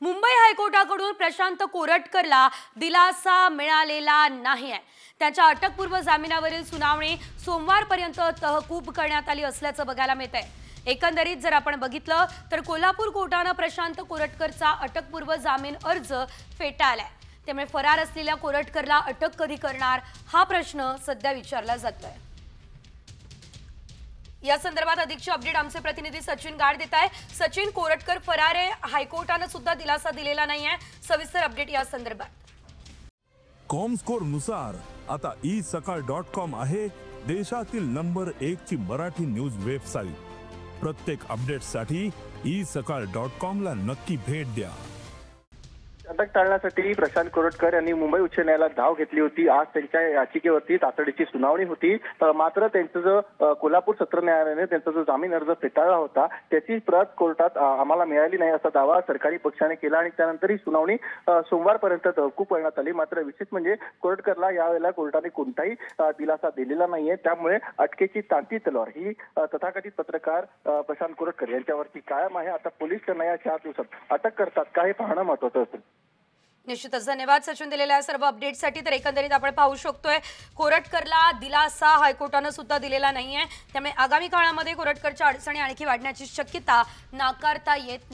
मुंबई हायकोर्टाकडून प्रशांत कोरटकरला दिलासा मिळालेला नाही आहे। त्याच्या अटकपूर्व जामिनावरील सुनावणी सोमवारपर्यंत तहकूब करण्यात आली असल्याचं बघायला मिळतंय। एकंदरीत जर आपण बघितलं तर कोल्हापूर कोर्टाने प्रशांत कोरटकरचा अटकपूर्व जामीन अर्ज फेटाळलाय। त्यामुळे फरार असलेल्या कोरटकरला अटक कधी करणार हा प्रश्न सध्या विचारला जातोय। या संदर्भात अधिकची अपडेट आमचे प्रतिनिधी सचिन गाड देत आहे। सचिन, कोरटकर फरार आहे, हायकोर्टाने सुद्धा दिलासा दिलेला नाहीये, सविस्तर अपडेट या संदर्भात। कॉमस्कोर नुसार आता isakal.com आहे देशातील नंबर 1 ची मराठी न्यूज वेबसाईट। प्रत्येक अपडेटसाठी isakal.com ला नक्की भेट द्या। अटक टाळण्यासाठी प्रशांत कोरटकर यांनी मुंबई उच्च न्यायालयात धाव घेतली होती। आज त्यांच्या याचिकेवरती तातडीची सुनावणी होती। मात्र त्यांचं जो कोल्हापूर सत्र न्यायालयाने त्यांचा जो जामीन अर्ज फेटाळला होता त्याची प्रत कोर्टात आम्हाला मिळाली नाही असा दावा सरकारी पक्षाने केला आणि त्यानंतर ही सुनावणी सोमवारपर्यंत तहकूब करण्यात आली। मात्र विशेष म्हणजे कोरटकरला यावेळेला कोर्टाने कोणताही दिलासा दिलेला नाहीये। त्यामुळे अटकेची तांती तलवार ही तथाकथित पत्रकार प्रशांत कोरटकर यांच्यावरती कायम आहे। आता पोलीस त्यांना या 4 दिवसात अटक करतात का हे पाहणं महत्त्वाचं असेल। निश्चितच धन्यवाद सचिन दिलेल्या सर्व अपडेटसाठी। तर एकंदरीत आपण पाहू शकतोय कोरटकरला दिलासा हायकोर्टाने सुद्धा दिलेला नाहीये। त्यामुळे आगामी काळामध्ये कोरटकरच्या अडचणी आणखी वाढण्याची शक्यता नाकारता येत